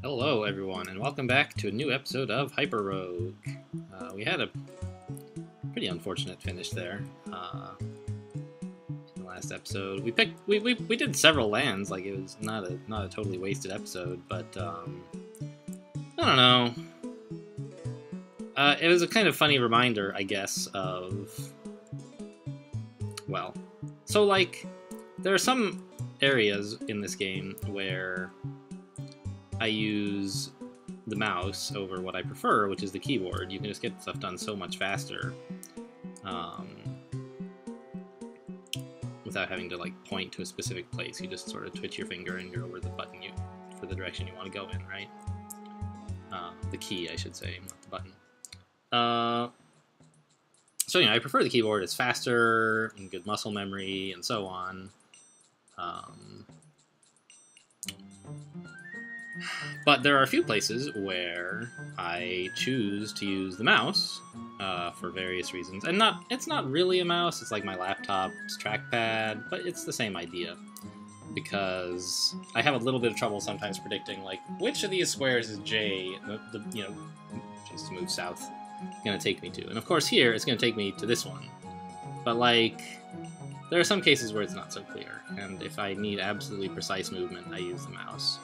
Hello everyone, and welcome back to a new episode of HyperRogue. We had a pretty unfortunate finish there in the last episode. We did several lands, like it was not a totally wasted episode, but I don't know. It was a kind of funny reminder, I guess, of, well, so like there are some areas in this game where I use the mouse over what I prefer, which is the keyboard. You can just get stuff done so much faster without having to like point to a specific place. You just sort of twitch your finger and you're over the button for the direction you want to go in, right? The key, I should say, not the button. So, you know, I prefer the keyboard. It's faster and good muscle memory and so on. But there are a few places where I choose to use the mouse for various reasons. And it's not really a mouse, it's like my laptop's trackpad, but it's the same idea. Because I have a little bit of trouble sometimes predicting, like, which of these squares is J, you know, just to move south, going to take me to. And of course here, it's going to take me to this one. But, like, there are some cases where it's not so clear, and if I need absolutely precise movement, I use the mouse.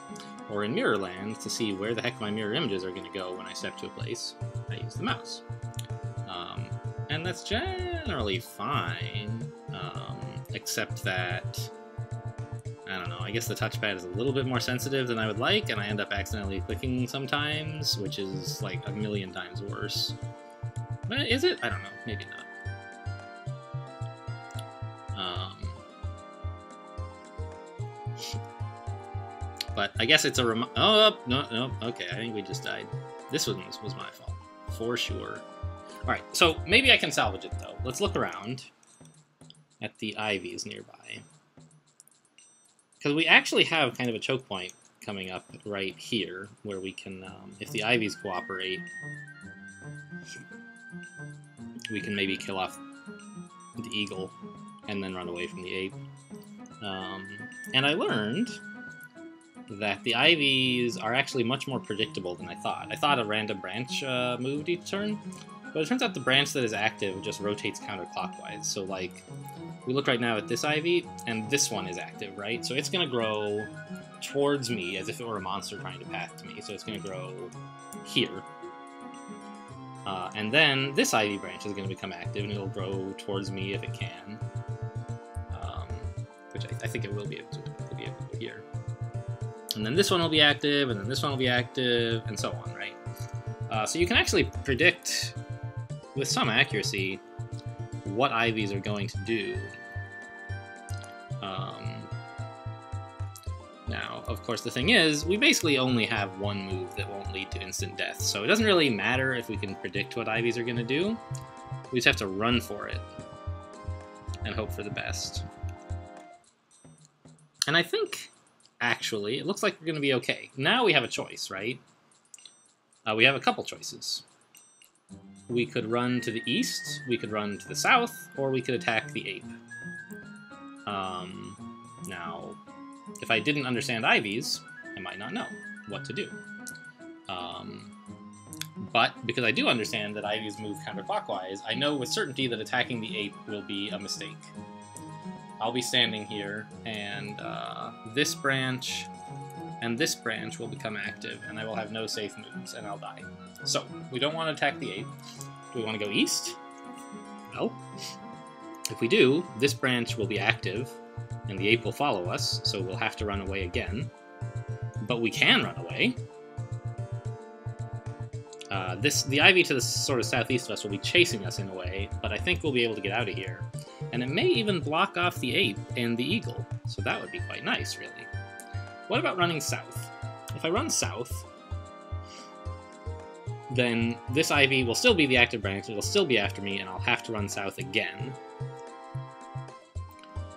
Or in Mirrorland, to see where the heck my mirror images are going to go when I step to a place, I use the mouse. And that's generally fine, except that, I don't know, I guess the touchpad is a little bit more sensitive than I would like, and I end up accidentally clicking sometimes, which is like a million times worse. But is it? I don't know, maybe not. But I guess it's a oh, no, okay, I think we just died. This one was my fault, for sure. Alright, so maybe I can salvage it, though. Let's look around at the ivies nearby. Because we actually have kind of a choke point coming up right here, where we can, if the ivies cooperate, we can maybe kill off the eagle and then run away from the ape. And I learned that the ivies are actually much more predictable than I thought. I thought a random branch moved each turn, but it turns out the branch that is active just rotates counterclockwise. So, like, we look right now at this ivy, and this one is active, right? So it's going to grow towards me as if it were a monster trying to path to me. So it's going to grow here. And then this ivy branch is going to become active, and it'll grow towards me if it can. Which I think it will be able to. It'll be able to go here. And then this one will be active, and then this one will be active, and so on, right? So you can actually predict, with some accuracy, what ivies are going to do. Now, of course, the thing is, we basically only have one move that won't lead to instant death, so it doesn't really matter if we can predict what ivies are going to do. We just have to run for it and hope for the best. And I think, actually, it looks like we're going to be okay. Now we have a choice, right? We have a couple choices. We could run to the east, we could run to the south, or we could attack the ape. Now, if I didn't understand ivies, I might not know what to do. But because I do understand that ivies move counterclockwise, I know with certainty that attacking the ape will be a mistake. I'll be standing here, and this branch and this branch will become active, and I will have no safe moves, and I'll die. So, we don't want to attack the ape. Do we want to go east? No. If we do, this branch will be active, and the ape will follow us, so we'll have to run away again. But we can run away. The ivy to the sort of southeast of us will be chasing us in a way, but I think we'll be able to get out of here. And it may even block off the ape and the eagle, so that would be quite nice, really. What about running south? If I run south, then this ivy will still be the active branch, it'll still be after me, and I'll have to run south again.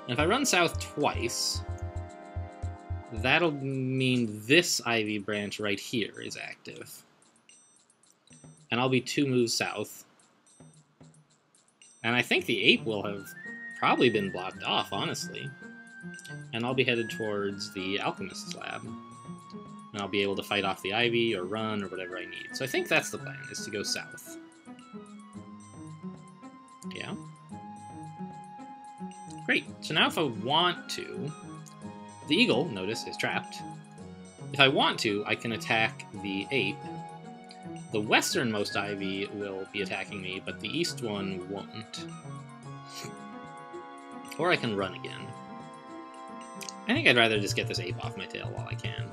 And if I run south twice, that'll mean this ivy branch right here is active. And I'll be 2 moves south. And I think the ape will have probably been blocked off, honestly. and I'll be headed towards the Alchemist's lab. And I'll be able to fight off the Ivy, or run, or whatever I need. So I think that's the plan, is to go south. Yeah? Great. So now if I want to... The eagle, notice, is trapped. If I want to, I can attack the ape. The westernmost Ivy will be attacking me, but the east one won't. Or I can run again. I think I'd rather just get this ape off my tail while I can.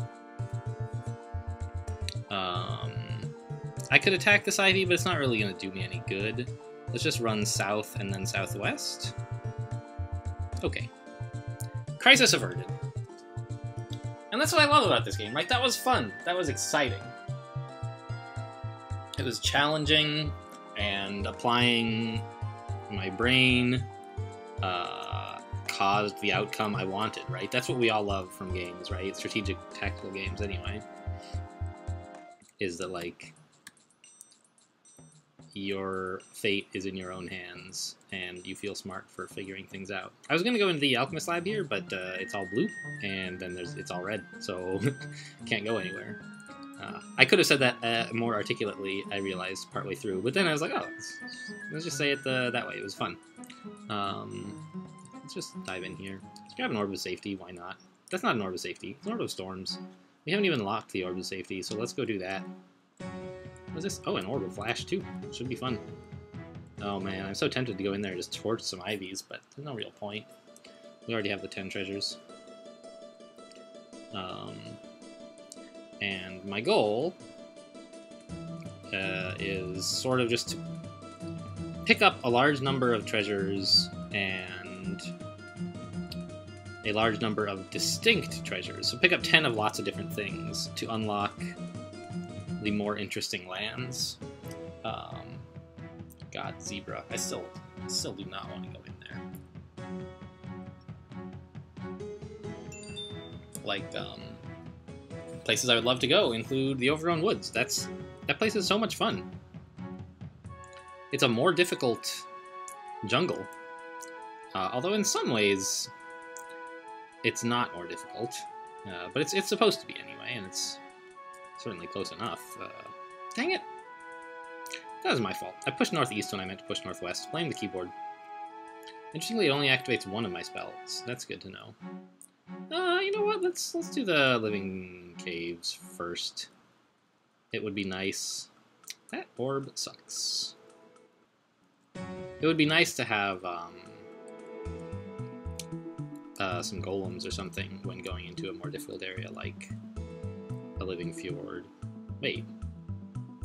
I could attack this Ivy, but it's not really going to do me any good. Let's just run south and then southwest. Okay. Crisis averted. And that's what I love about this game. Like, that was fun. That was exciting. It was challenging, and applying my brain caused the outcome I wanted, right? That's what we all love from games, right? Strategic, tactical games, anyway. Is that, like, your fate is in your own hands, and you feel smart for figuring things out. I was going to go into the Alchemist lab here, but it's all blue, and then it's all red, so can't go anywhere. I could have said that more articulately, I realized, partway through, but then I was like, oh, let's just say it that way. It was fun. Let's just dive in here. Let's grab an Orb of Safety, why not? That's not an Orb of Safety, it's an Orb of Storms. We haven't even locked the Orb of Safety, so let's go do that. What's this? Oh, an Orb of Flash, too. Should be fun. Oh, man, I'm so tempted to go in there and just torch some Ivies, but there's no real point. We already have the 10 treasures. And my goal is sort of just to pick up a large number of treasures and a large number of distinct treasures. So pick up 10 of lots of different things to unlock the more interesting lands. God, Zebra. I still do not want to go in there. Like, places I would love to go include the Overgrown Woods. That place is so much fun. It's a more difficult jungle. Although in some ways, it's not more difficult. But it's supposed to be anyway, and it's certainly close enough. Dang it! That was my fault. I pushed northeast when I meant to push northwest. Blame the keyboard. Interestingly, it only activates one of my spells. That's good to know. You know what? Let's do the living caves first. It would be nice. That orb sucks. It would be nice to have some golems or something when going into a more difficult area, like a living fjord. Wait,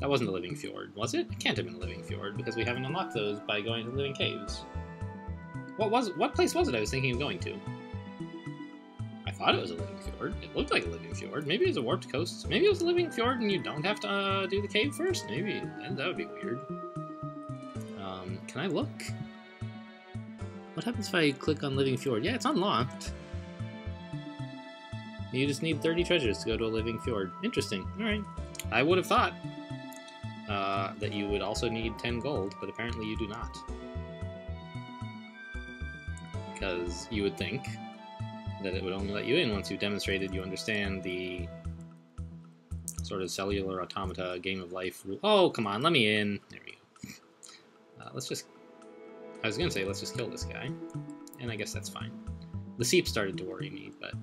that wasn't a living fjord, was it? It can't have been a living fjord because we haven't unlocked those by going to living caves. What place was it I was thinking of going to? I thought it was a living fjord. It looked like a living fjord. Maybe it was a warped coast. Maybe it was a living fjord and you don't have to do the cave first? Maybe. That would be weird. Can I look? What happens if I click on living fjord? Yeah, it's unlocked. You just need 30 treasures to go to a living fjord. Interesting. Alright. I would have thought that you would also need 10 gold, but apparently you do not. Because you would think that it would only let you in once you've demonstrated you understand the sort of cellular automata game of life rule. Oh, come on, let me in. There we go. Let's just... I was going to say, let's just kill this guy. And I guess that's fine. The seep started to worry me, but...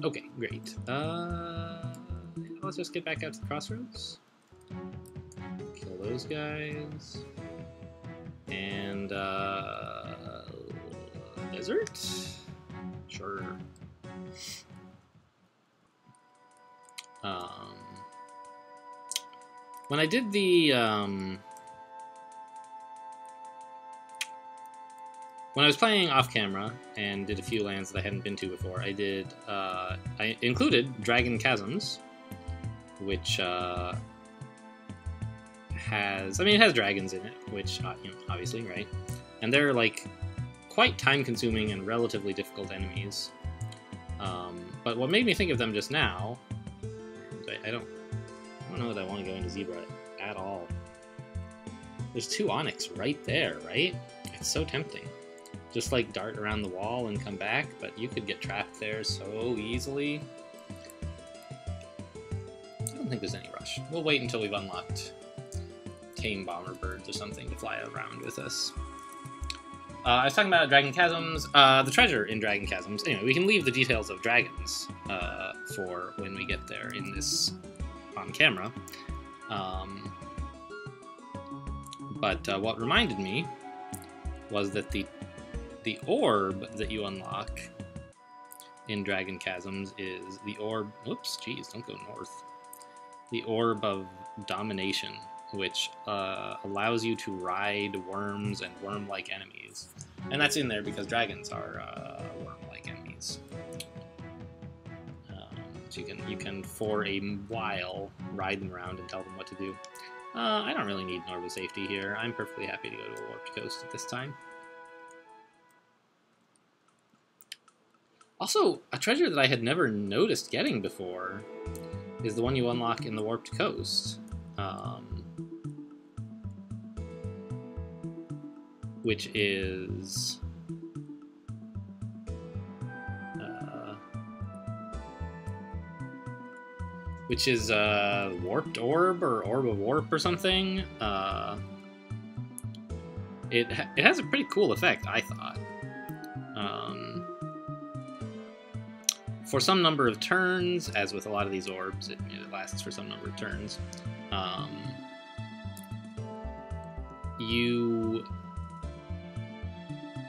Okay, great. Let's just get back out to the crossroads. Kill those guys. And, desert? Sure. When I did the, when I was playing off-camera and did a few lands that I hadn't been to before, I did, I included Dragon Chasms, which, has, I mean, it has dragons in it, which, you know, obviously, right? And they're, like, quite time-consuming and relatively difficult enemies. But what made me think of them just now, I don't know that I want to go into Zebra at all. There's 2 Onyx right there, right? It's so tempting. just like dart around the wall and come back, but you could get trapped there so easily. I don't think there's any rush. We'll wait until we've unlocked tame bomber birds or something to fly around with us. I was talking about Dragon Chasms, the treasure in Dragon Chasms. Anyway, we can leave the details of dragons for when we get there in this on camera. But what reminded me was that the orb that you unlock in Dragon Chasms is the orb... Oops, geez, don't go north. The orb of domination, which allows you to ride worms and worm-like enemies. And that's in there because dragons are worm-like enemies. So you can, for a while, ride them around and tell them what to do. I don't really need an orb of safety here. I'm perfectly happy to go to a warped coast at this time. Also, a treasure that I had never noticed getting before is the one you unlock in the warped coast. Which is... Warped Orb, or Orb of Warp or something. It has a pretty cool effect, I thought. For some number of turns, as with a lot of these orbs, it lasts for some number of turns. You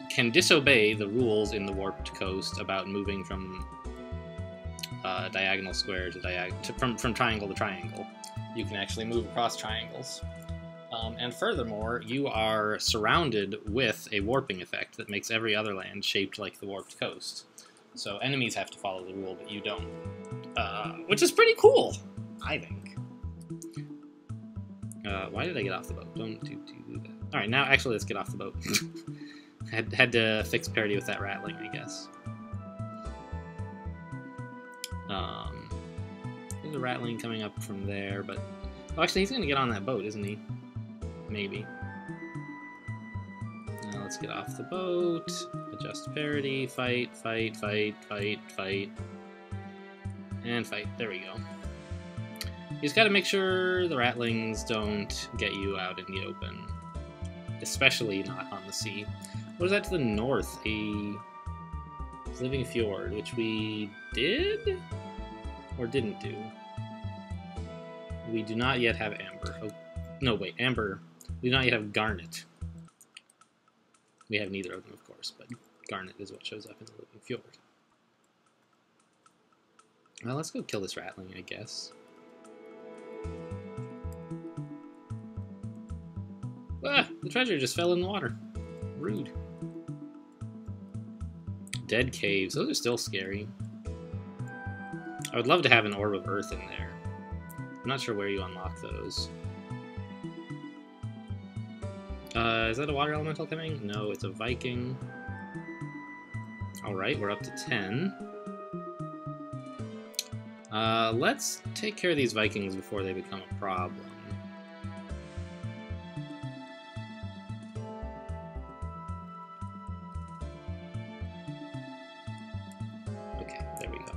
can disobey the rules in the Warped Coast about moving from diagonal square to from triangle to triangle. You can actually move across triangles. And furthermore, you are surrounded with a warping effect that makes every other land shaped like the Warped Coast. So enemies have to follow the rule, but you don't. Which is pretty cool, I think. Why did I get off the boat? Don't do that. Alright, now actually let's get off the boat. had to fix parity with that rattling, I guess. There's a rattling coming up from there, but... Oh, actually, he's going to get on that boat, isn't he? Maybe. Now let's get off the boat. Adjust parity. Fight, fight, fight, fight, fight. And fight. There we go. You just got to make sure the rattlings don't get you out in the open. Especially not on the sea. What is that to the north? A living fjord, which we did? Or didn't do? We do not yet have amber. Oh, no, wait, amber. We do not yet have garnet. We have neither of them, of course, but garnet is what shows up in the living fjord. Well, let's go kill this rattling, I guess. Ah, the treasure just fell in the water. Rude. Dead caves. Those are still scary. I would love to have an orb of earth in there. I'm not sure where you unlock those. Is that a water elemental coming? No, it's a Viking. Alright, we're up to 10. Let's take care of these Vikings before they become a problem. Okay, there we go.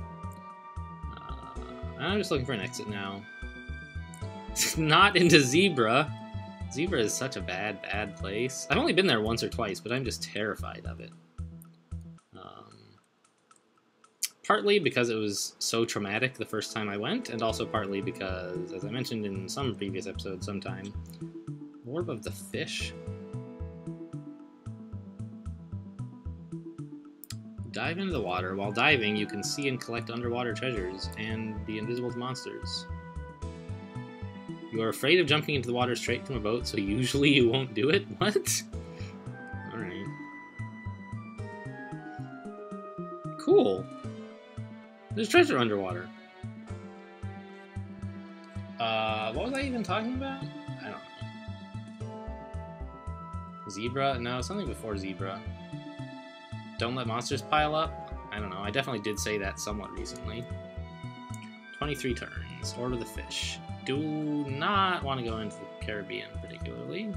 I'm just looking for an exit now. Not into Zebra. Zebra is such a bad, bad place. I've only been there once or twice, but I'm just terrified of it. Partly because it was so traumatic the first time I went, and also partly because, as I mentioned in some previous episode sometime, Orb of the Fish? Dive into the water. While diving, you can see and collect underwater treasures and be invisible to monsters. You are afraid of jumping into the water straight from a boat, so usually you won't do it? What? Alright. Cool. There's treasure underwater. What was I even talking about? I don't know. Zebra? No, something before zebra. Don't let monsters pile up? I don't know. I definitely did say that somewhat recently. 23 turns. Orb of the Fish. Do not want to go into the Caribbean particularly.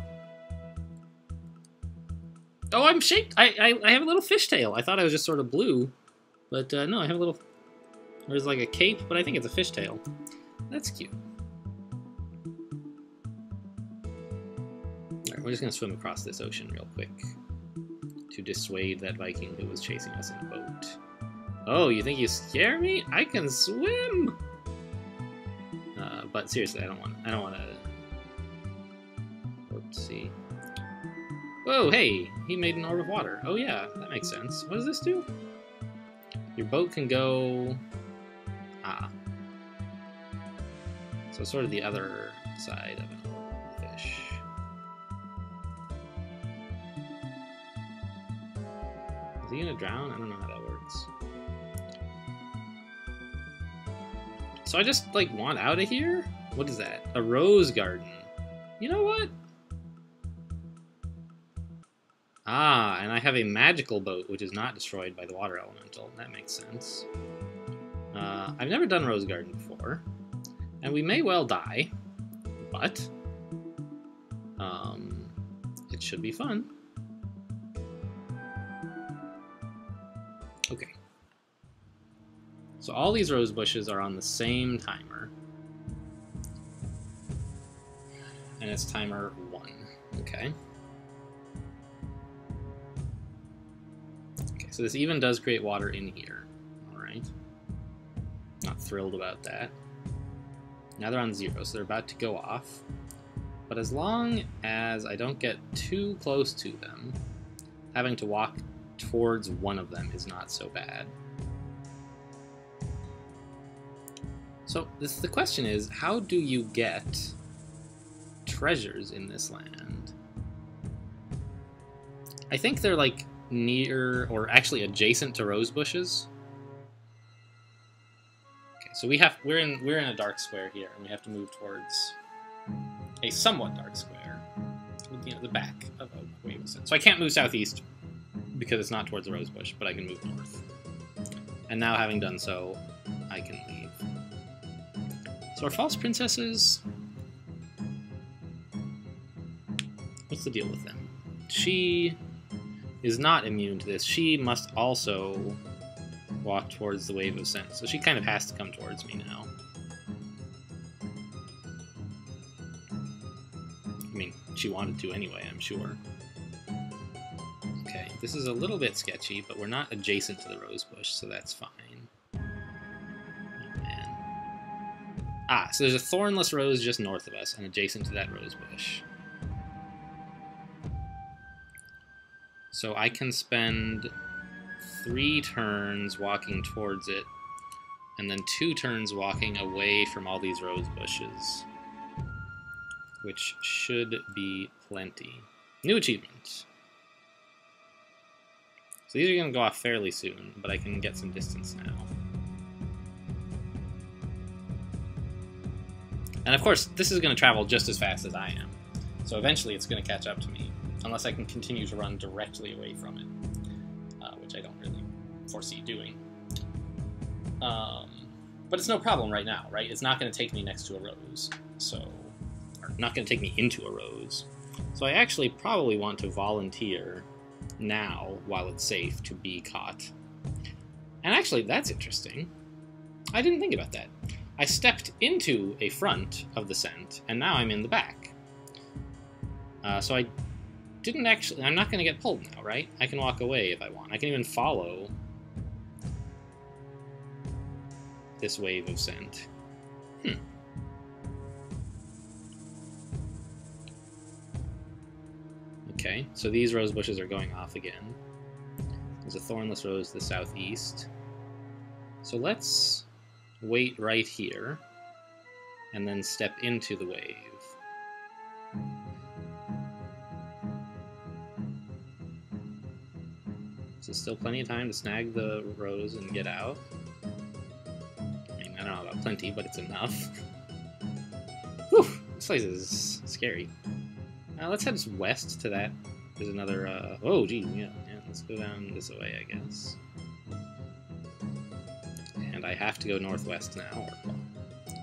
Oh, I'm shaped. I have a little fishtail. I thought I was just sort of blue, but no, I have a little. There's like a cape, but I think it's a fishtail. That's cute. All right, we're just gonna swim across this ocean real quick to dissuade that Viking who was chasing us in a boat. Oh, you think you scare me? I can swim. But seriously, I don't want to. Oopsie. Whoa, hey, he made an orb of water. Oh yeah, that makes sense. What does this do? Your boat can go... Ah. So sort of the other side of an orb of fish. Is he gonna drown? I don't know how that works. So I just, like, want out of here? What is that? A rose garden. You know what? Ah, and I have a magical boat, which is not destroyed by the water elemental. That makes sense. I've never done Rose Garden before, and we may well die, but it should be fun. Okay. So all these rose bushes are on the same timer, and it's timer 1. Okay. So this even does create water in here. Alright. Not thrilled about that. Now they're on 0, so they're about to go off. But as long as I don't get too close to them, having to walk towards one of them is not so bad. So the question is, how do you get treasures in this land? I think they're like near, or actually adjacent to rose bushes. Okay, so we're in a dark square here, and we have to move towards a somewhat dark square with the back of a wave of sun. So I can't move southeast because it's not towards the rose bush, but I can move north. And now, having done so, I can leave. So our false princesses, what's the deal with them? She is not immune to this. She must also walk towards the wave of scent, so she kind of has to come towards me now. I mean, she wanted to anyway, I'm sure. Okay, this is a little bit sketchy, but we're not adjacent to the rose bush, so that's fine. Oh, man. Ah, so there's a thornless rose just north of us and adjacent to that rose bush. So I can spend 3 turns walking towards it, and then 2 turns walking away from all these rose bushes, which should be plenty. New achievement. So these are going to go off fairly soon, but I can get some distance now. And of course, this is going to travel just as fast as I am, so eventually it's going to catch up to me. Unless I can continue to run directly away from it, which I don't really foresee doing. But it's no problem right now, right? It's not going to take me next to a rose, or not going to take me into a rose. So I actually probably want to volunteer now, while it's safe, to be caught. And actually, that's interesting. I didn't think about that. I stepped into a front of the scent, and now I'm in the back. So I didn't actually... I'm not going to get pulled now, right? I can walk away if I want. I can even follow this wave of scent. Okay, so these rose bushes are going off again. There's a thornless rose to the southeast. So let's wait right here, and then step into the wave. So still plenty of time to snag the rose and get out. I mean, I don't know about plenty, but it's enough. Whew! This place is scary. Let's head west to that. There's another, oh, gee, yeah, let's go down this way, I guess. And I have to go northwest now, or, well,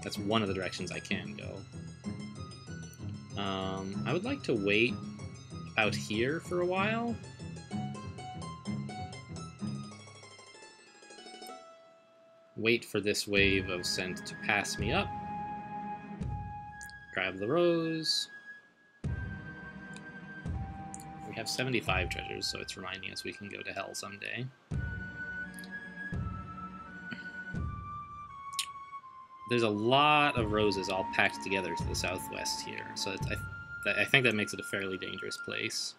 that's one of the directions I can go. I would like to wait out here for a while, wait for this wave of scent to pass me up. Grab the rose. We have 75 treasures, so it's reminding us we can go to hell someday. There's a lot of roses all packed together to the southwest here, so I think that makes it a fairly dangerous place.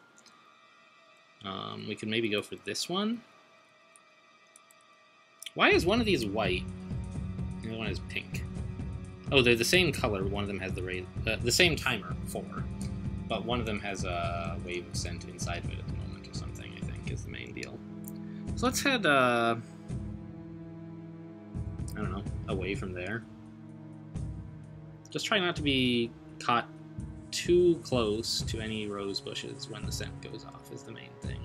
We could maybe go for this one. Why is one of these white? The other one is pink. Oh, they're the same color. One of them has the same timer, 4. But one of them has a wave of scent inside of it at the moment or something, I think, is the main deal. So let's head, I don't know, away from there. Just try not to be caught too close to any rose bushes when the scent goes off is the main thing.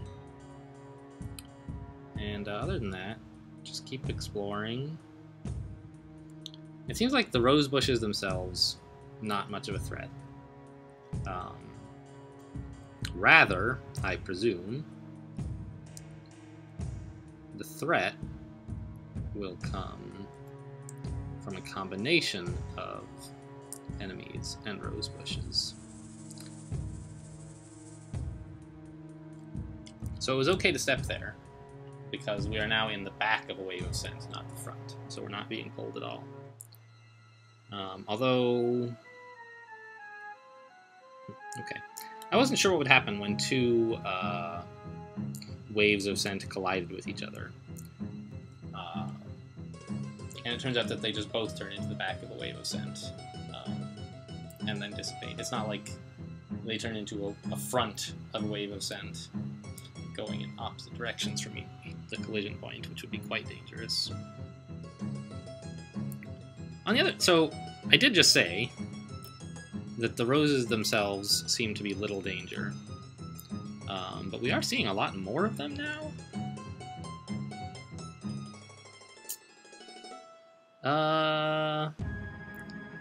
And other than that, just keep exploring. It seems like the rose bushes themselves, not much of a threat. Rather, I presume, the threat will come from a combination of enemies and rose bushes. So it was okay to step there, because we are now in the back of a wave of scent, not the front. So we're not being pulled at all. Although... Okay. I wasn't sure what would happen when 2 waves of scent collided with each other. And it turns out that they just both turn into the back of a wave of scent. And then dissipate. It's not like they turn into a front of a wave of scent going in opposite directions from the collision point, which would be quite dangerous. On the other, so I did just say that the roses themselves seem to be little danger, but we are seeing a lot more of them now.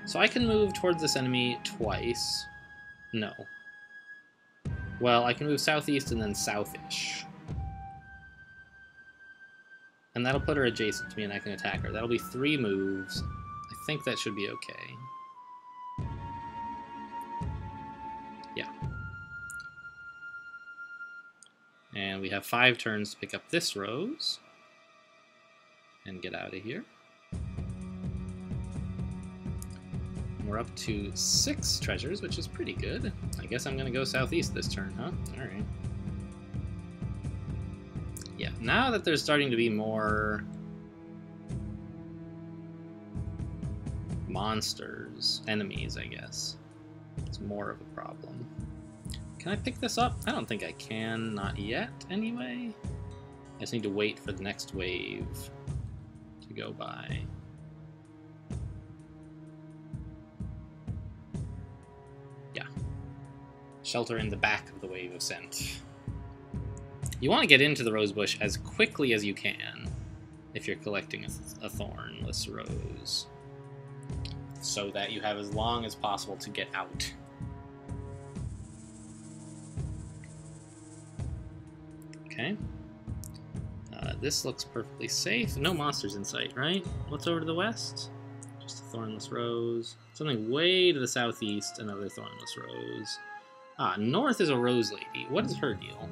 So I can move towards this enemy twice. No. Well, I can move southeast and then southish. And that'll put her adjacent to me and I can attack her. That'll be 3 moves. I think that should be okay. Yeah. And we have 5 turns to pick up this rose. And get out of here. We're up to 6 treasures, which is pretty good. I guess I'm going to go southeast this turn, huh? Alright. Yeah, now that there's starting to be more monsters, enemies, I guess, it's more of a problem. Can I pick this up? I don't think I can, not yet, anyway. I just need to wait for the next wave to go by. Shelter in the back of the wave of scent. You want to get into the rose bush as quickly as you can if you're collecting a thornless rose, so that you have as long as possible to get out. Okay. This looks perfectly safe. No monsters in sight, right? What's over to the west? Just a thornless rose. Something way to the southeast, another thornless rose. North is a rose lady. What is her deal?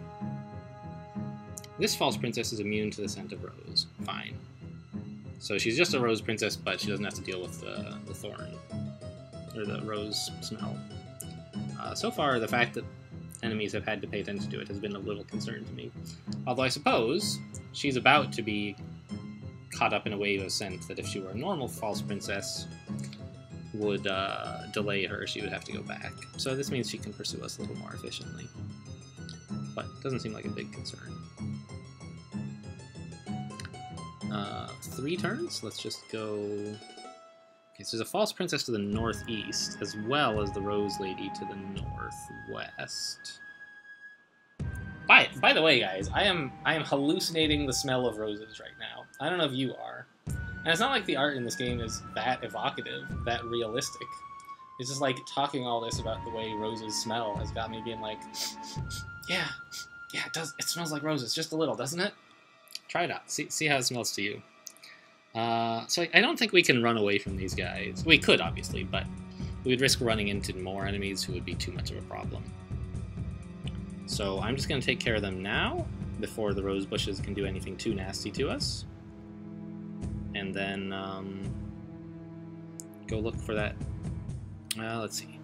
This false princess is immune to the scent of rose. Fine. So she's just a rose princess, but she doesn't have to deal with the thorn, or the rose smell. So far, the fact that enemies have had to pay attention to it has been a little concern to me. Although I suppose she's about to be caught up in a wave of scent that if she were a normal false princess would delay her, she would have to go back. So this means she can pursue us a little more efficiently. But it doesn't seem like a big concern. 3 turns? Let's just go... Okay, so there's a false princess to the northeast, as well as the rose lady to the northwest. By the way, guys, I am hallucinating the smell of roses right now. I don't know if you are. And it's not like the art in this game is that evocative, that realistic. It's just like talking all this about the way roses smell has got me being like, yeah, it does. It smells like roses, just a little, doesn't it? Try it out. See how it smells to you. So I don't think we can run away from these guys. We could, obviously, but we would risk running into more enemies who would be too much of a problem. So I'm just going to take care of them now, before the rose bushes can do anything too nasty to us. And then go look for that. Let's see.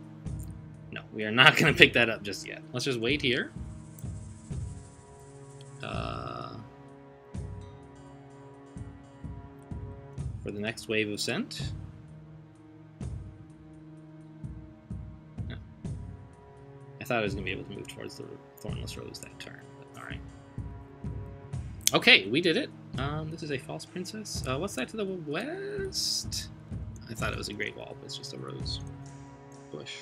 No, we are not going to pick that up just yet. Let's just wait here. For the next wave of scent. No. I thought I was going to be able to move towards the Thornless Rose that turn, but alright. Okay, we did it. This is a false princess. What's that to the west? I thought it was a great wall, but it's just a rose bush.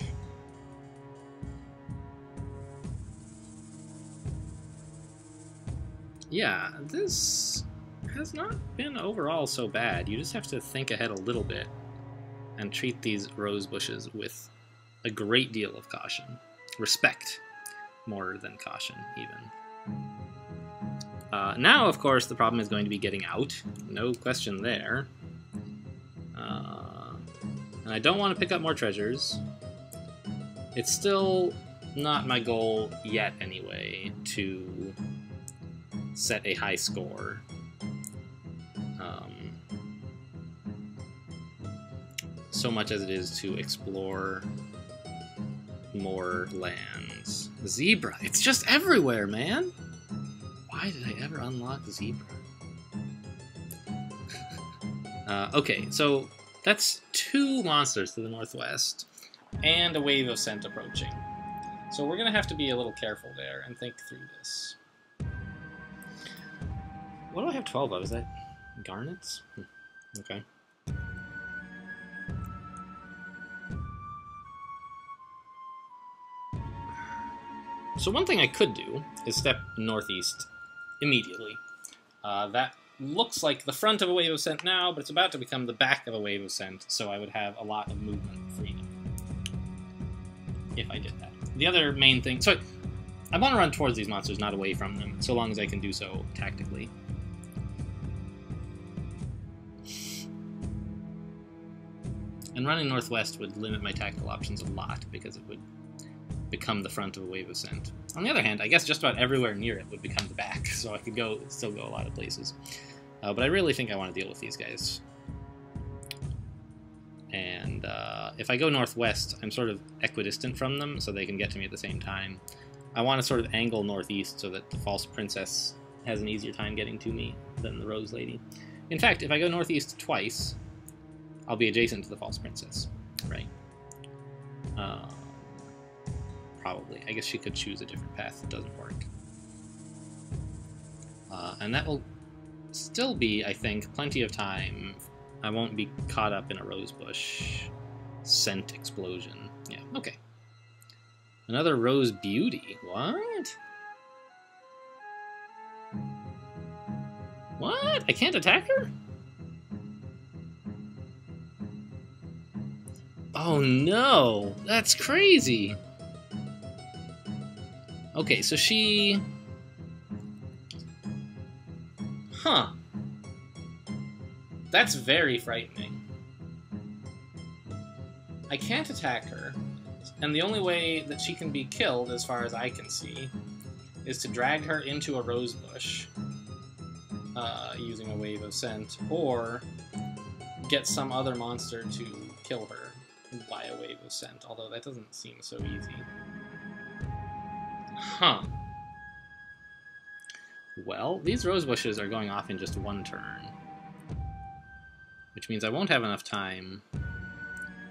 Yeah, this has not been overall so bad. You just have to think ahead a little bit and treat these rose bushes with a great deal of caution. Respect, more than caution, even. Now, of course, the problem is going to be getting out. No question there. And I don't want to pick up more treasures. It's still not my goal yet, anyway, to set a high score. So much as it is to explore more lands. Zebra! It's just everywhere, man! Why did I ever unlock Zebra? Okay, so that's 2 monsters to the northwest, and a wave of scent approaching. So we're gonna have to be a little careful there and think through this. What do I have 12 of? Is that garnets? Okay. So one thing I could do is step northeast immediately. That looks like the front of a wave of scent now, but it's about to become the back of a wave of scent, so I would have a lot of movement freedom if I did that. The other main thing... So I want to run towards these monsters, not away from them, so long as I can do so tactically. And running northwest would limit my tactical options a lot, because it would become the front of a wave of scent. On the other hand, I guess just about everywhere near it would become the back, so I could still go a lot of places. But I really think I want to deal with these guys. And if I go northwest, I'm sort of equidistant from them, so they can get to me at the same time. I want to sort of angle northeast so that the false princess has an easier time getting to me than the rose lady. In fact, if I go northeast twice, I'll be adjacent to the false princess, right? Probably. I guess she could choose a different path that doesn't work. And that will still be, I think, plenty of time. I won't be caught up in a rosebush scent explosion. Yeah, okay. Another rose beauty. What? What? I can't attack her? Oh no! That's crazy! Okay, so she... Huh. That's very frightening. I can't attack her, and the only way that she can be killed, as far as I can see, is to drag her into a rose bush, using a wave of scent, or get some other monster to kill her by a wave of scent, although that doesn't seem so easy. Huh. Well, these rose bushes are going off in just one turn, which means I won't have enough time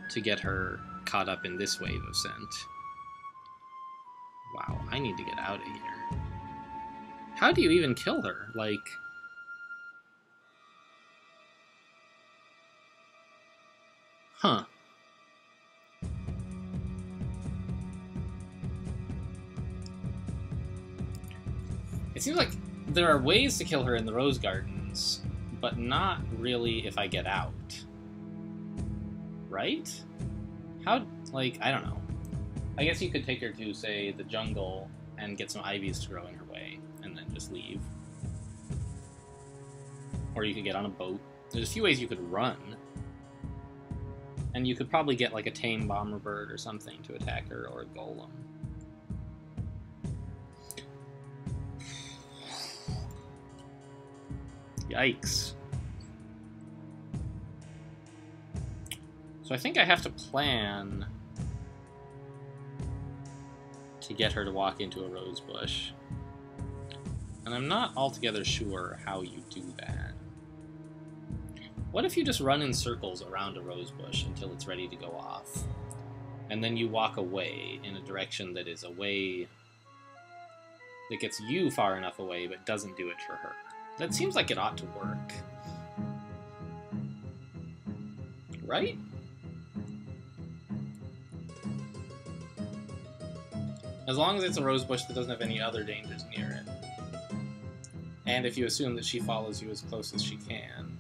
to get her caught up in this wave of scent. Wow, I need to get out of here. How do you even kill her? Like... Huh. It seems like there are ways to kill her in the rose gardens, but not really if I get out. Right? How, like, I don't know. I guess you could take her to, say, the jungle and get some ivies to grow in her way, and then just leave. Or you could get on a boat There's a few ways you could run. And you could probably get like a tame bomber bird or something to attack her, or a golem. Yikes. So I think I have to plan to get her to walk into a rose bush. And I'm not altogether sure how you do that. What if you just run in circles around a rose bush until it's ready to go off? And then you walk away in a direction that is away, that gets you far enough away but doesn't do it for her. That seems like it ought to work. Right? As long as it's a rose bush that doesn't have any other dangers near it. And if you assume that she follows you as close as she can,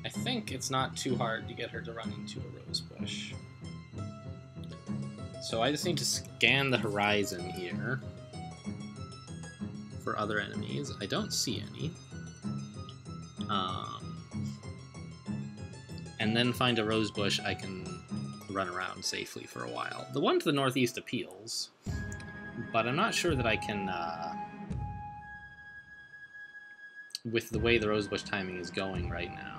I think it's not too hard to get her to run into a rose bush. So I just need to scan the horizon here for other enemies. I don't see any. And then find a rose bush I can run around safely for a while. The one to the northeast appeals, but I'm not sure that I can, with the way the rosebush timing is going right now,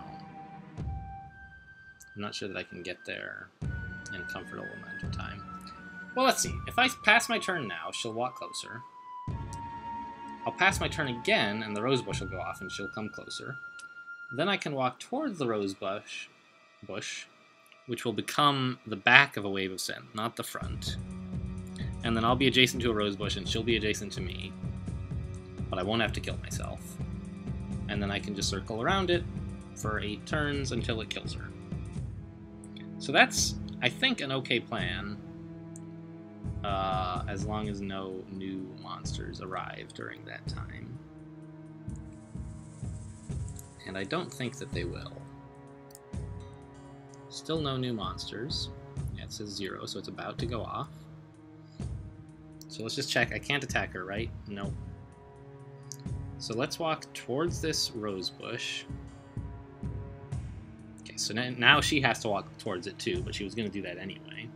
I'm not sure that I can get there in a comfortable amount of time. Well, let's see. If I pass my turn now, she'll walk closer. I'll pass my turn again, and the rosebush will go off, and she'll come closer. Then I can walk towards the rosebush, which will become the back of a wave of scent, not the front. And then I'll be adjacent to a rosebush, and she'll be adjacent to me. But I won't have to kill myself. And then I can just circle around it for 8 turns until it kills her. So that's, I think, an okay plan. As long as no new monsters arrive during that time. And I don't think that they will. Still no new monsters. Yeah, it says 0, so it's about to go off. So let's just check. I can't attack her, right? Nope. So let's walk towards this rose bush. Okay, so now she has to walk towards it too, but she was going to do that anyway.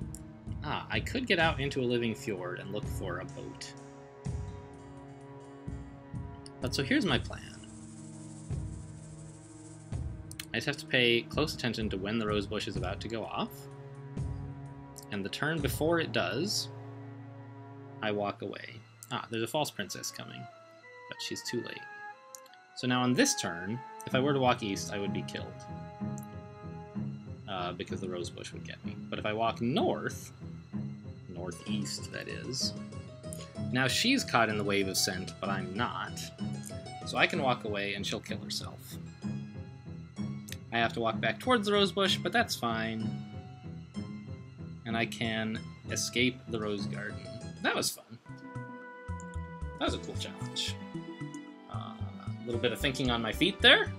Ah, I could get out into a living fjord and look for a boat. But so here's my plan. I just have to pay close attention to when the rose bush is about to go off. And the turn before it does, I walk away. Ah, there's a false princess coming, but she's too late. So now on this turn, if I were to walk east, I would be killed. Because the rose bush would get me. But if I walk north, northeast that is, now she's caught in the wave of scent, but I'm not. So I can walk away and she'll kill herself. I have to walk back towards the rose bush, but that's fine. And I can escape the rose garden. That was fun. That was a cool challenge. A little bit of thinking on my feet there,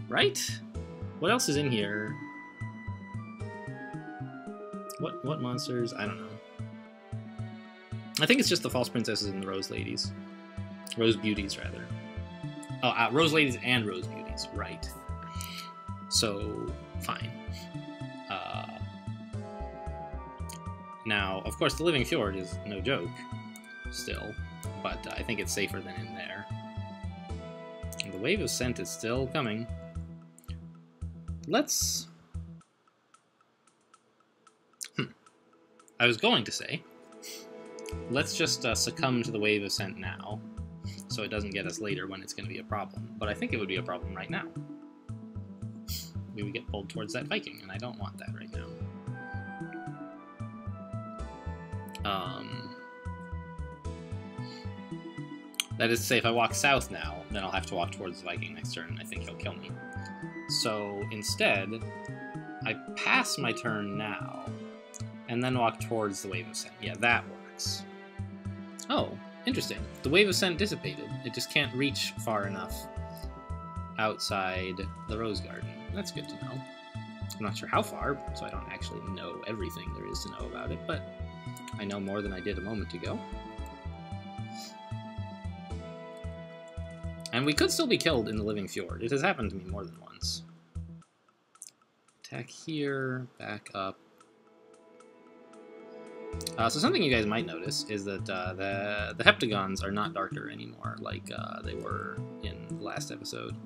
right? What else is in here? What monsters? I don't know. I think it's just the false princesses and the rose ladies. Rose beauties, rather. Oh, rose ladies and rose beauties, right. So, fine. Now, of course, the living fjord is no joke, still, but I think it's safer than in there. And the wave of scent is still coming. Let's... I was going to say, let's just succumb to the wave of scent now, so it doesn't get us later when it's going to be a problem. But I think it would be a problem right now. We would get pulled towards that Viking, and I don't want that right now. That is to say, if I walk south now, then I'll have to walk towards the Viking next turn, and I think he'll kill me. So instead, I pass my turn now, and then walk towards the wave of scent. Yeah, that works. Oh, interesting. The wave of scent dissipated. It just can't reach far enough outside the rose garden. That's good to know. I'm not sure how far, so I don't actually know everything there is to know about it, but I know more than I did a moment ago. And we could still be killed in the living fjord. It has happened to me more than once. attack here, back up. So something you guys might notice is that the heptagons are not darker anymore like they were in the last episode.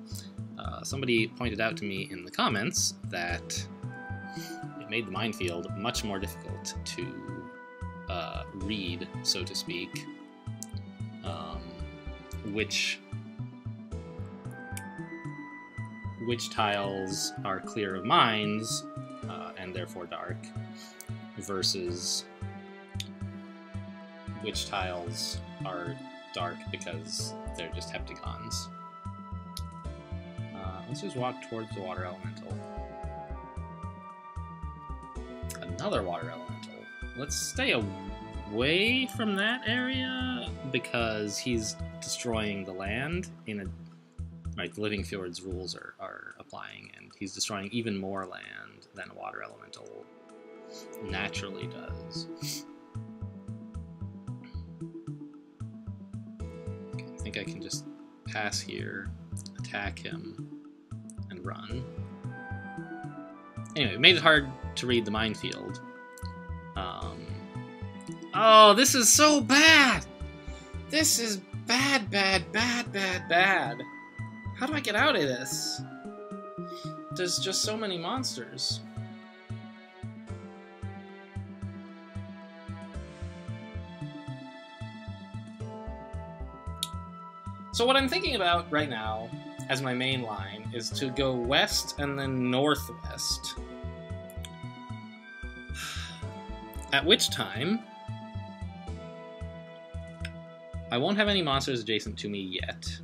Somebody pointed out to me in the comments that it made the minefield much more difficult to read, so to speak, which tiles are clear of mines and therefore dark, versus which tiles are dark because they're just heptagons. Let's just walk towards the water elemental. Another water elemental. Let's stay away from that area because he's destroying the land in a... Right, the Living Fjords rules are applying, and he's destroying even more land than a water elemental naturally does. Okay, I think I can just pass here, attack him, and run. Anyway, it made it hard to read the minefield. Oh, this is so bad! This is bad, bad, bad, bad, bad. How do I get out of this? There's just so many monsters. So what I'm thinking about right now, as my main line, is to go west and then northwest. At which time, I won't have any monsters adjacent to me yet,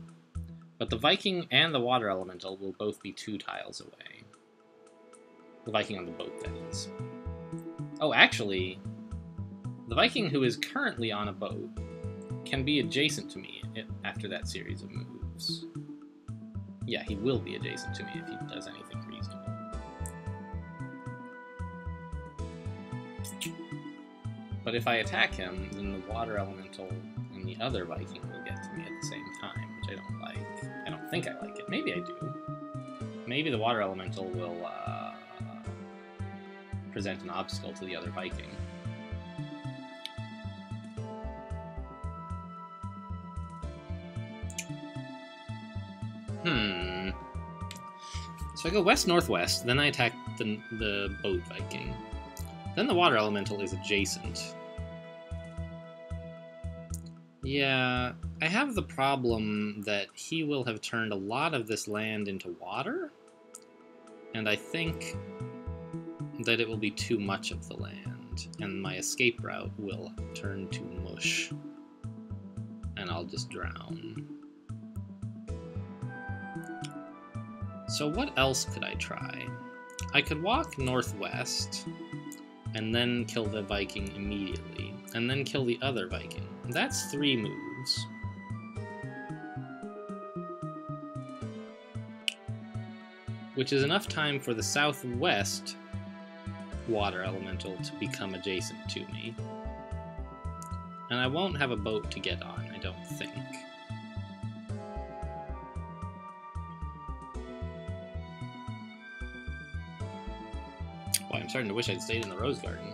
but the Viking and the Water Elemental will both be 2 tiles away. The Viking on the boat, that is. Oh, actually, the Viking who is currently on a boat can be adjacent to me after that series of moves. Yeah, he will be adjacent to me if he does anything reasonable. But if I attack him, then the Water Elemental and the other Viking will get to me at the same time, which I don't like. I don't think I like it. Maybe I do. Maybe the Water Elemental will present an obstacle to the other Viking. So I go west-northwest, then I attack the boat Viking. Then the Water Elemental is adjacent. Yeah, I have the problem that he will have turned a lot of this land into water, and I think that it will be too much of the land, and my escape route will turn to mush, and I'll just drown. So what else could I try? I could walk northwest, and then kill the Viking immediately, and then kill the other Viking. That's 3 moves. Which is enough time for the southwest Water Elemental to become adjacent to me. And I won't have a boat to get on, I don't think. Boy, I'm starting to wish I'd stayed in the Rose Garden.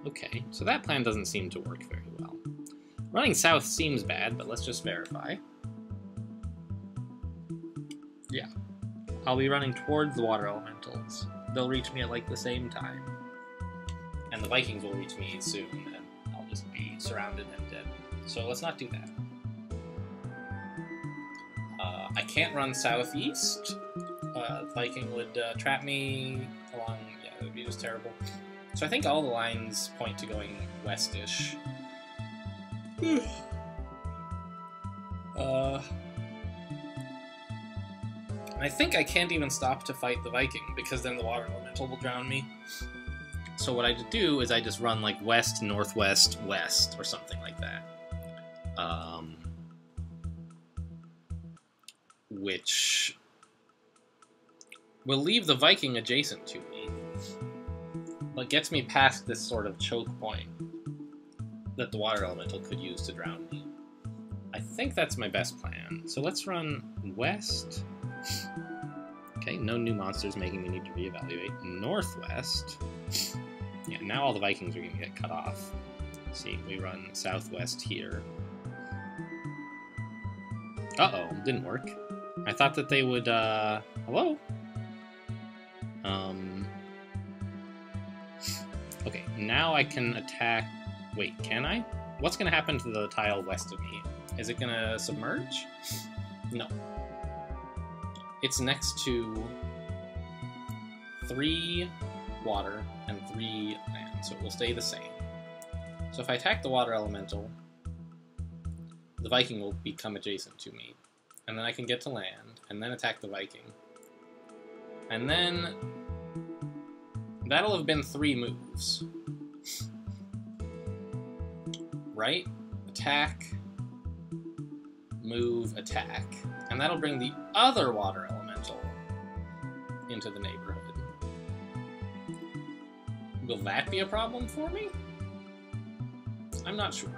Okay, so that plan doesn't seem to work very well. Running south seems bad, but let's just verify. Yeah. I'll be running towards the Water Elementals. They'll reach me at like the same time. And the Vikings will reach me soon, and I'll just be surrounded and dead. So let's not do that. I can't run southeast. Viking would trap me along... Yeah, it would be just terrible. So I think all the lines point to going westish. I think I can't even stop to fight the Viking, because then the Water Elemental will drown me. So what I do is I just run like west, northwest, west, or something like that. Which will leave the Viking adjacent to me. but gets me past this sort of choke point that the water elemental could use to drown me. I think that's my best plan. So let's run west. Okay, no new monsters making me need to reevaluate. Northwest. Yeah, now all the Vikings are going to get cut off. Let's see, we run southwest here. Uh-oh, didn't work. I thought that they would, hello? Okay, now I can attack... Wait, can I? What's going to happen to the tile west of me? Is it going to submerge? No. It's next to 3 water and 3 land, so it will stay the same. So if I attack the water elemental, the Viking will become adjacent to me. And then I can get to land, and then attack the Viking. And then... that'll have been 3 moves. Right? Attack, move, attack. And that'll bring the other water elemental into the neighborhood. Will that be a problem for me? I'm not sure.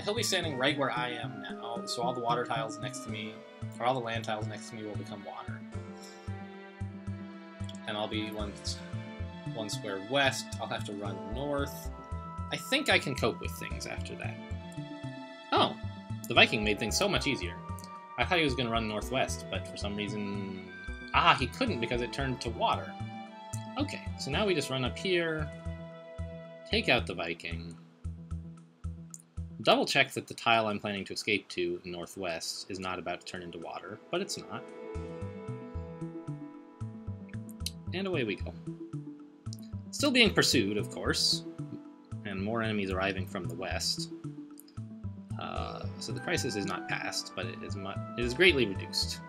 He'll be standing right where I am now, so all the water tiles next to me, or all the land tiles next to me will become water. And I'll be one square west. I'll have to run north. I think I can cope with things after that. Oh, the Viking made things so much easier. I thought he was going to run northwest, but for some reason... Ah, he couldn't because it turned to water. Okay, so now we just run up here, take out the Viking, double check that the tile I'm planning to escape to, northwest, is not about to turn into water, but it's not. And away we go. Still being pursued, of course, and more enemies arriving from the west. So the crisis is not past, but it is greatly reduced.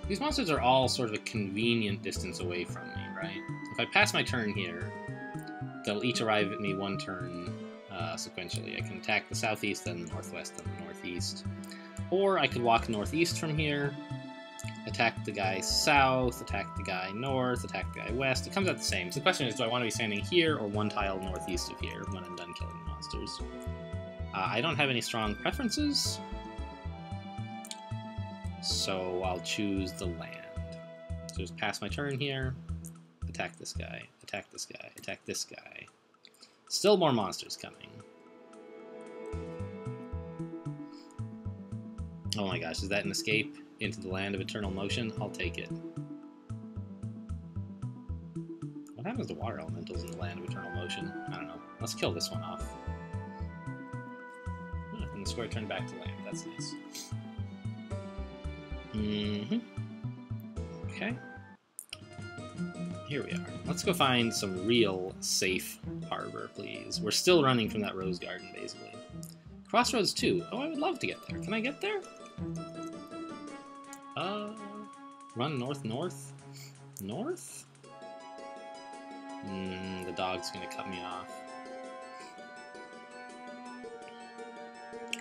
These monsters are all sort of a convenient distance away from me, right? If I pass my turn here, they'll each arrive at me 1 turn sequentially. I can attack the southeast, then the northwest, then the northeast. Or I could walk northeast from here, attack the guy south, attack the guy north, attack the guy west. It comes out the same. So the question is, do I want to be standing here or 1 tile northeast of here when I'm done killing the monsters? I don't have any strong preferences, so I'll choose the land. So just pass my turn here, attack this guy, attack this guy, attack this guy. Still more monsters coming. Oh my gosh, is that an escape into the land of eternal motion? I'll take it. What happens to water elementals in the land of eternal motion? I don't know. Let's kill this one off. And the square turned back to land. That's nice. Okay. Here we are. Let's go find some real safe harbor, please. We're still running from that rose garden, basically. Crossroads 2. Oh, I would love to get there. Can I get there? Run north, north? North? The dog's gonna cut me off.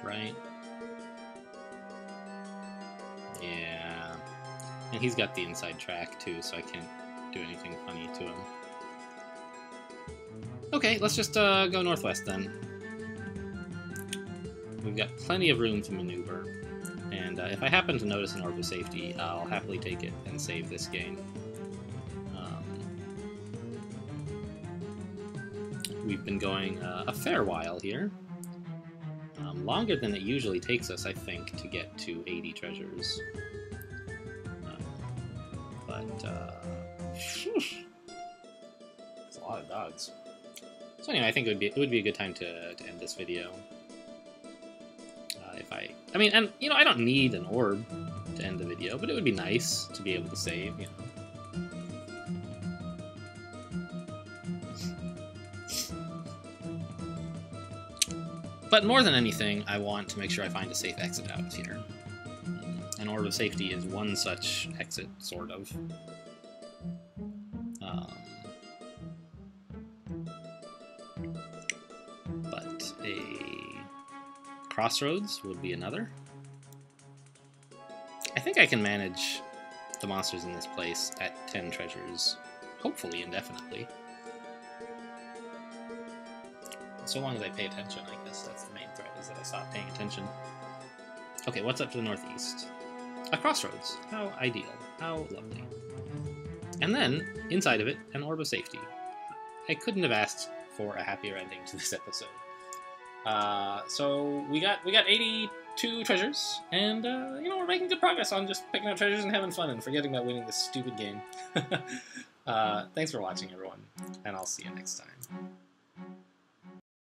Right? Yeah. And he's got the inside track, too, so I can't do anything funny to him. Okay, let's just go northwest, then. We've got plenty of room to maneuver. And if I happen to notice an orb of safety, I'll happily take it and save this game. We've been going a fair while here. Longer than it usually takes us, I think, to get to 80 treasures. It's a lot of dogs. So anyway, I think it would be a good time to end this video. I mean, and you know, I don't need an orb to end the video, but it would be nice to be able to save, you know. But more than anything, I want to make sure I find a safe exit out of here. An orb of safety is one such exit, sort of. But a crossroads would be another. I think I can manage the monsters in this place at 10 treasures, hopefully indefinitely. So long as I pay attention, I guess that's the main threat, is that I stop paying attention. Okay, what's up to the northeast? A crossroads. How ideal. How lovely. And then, inside of it, an orb of safety. I couldn't have asked for a happier ending to this episode. So we got 82 treasures, and you know, we're making good progress on just picking up treasures and having fun and forgetting about winning this stupid game. Thanks for watching, everyone, and I'll see you next time.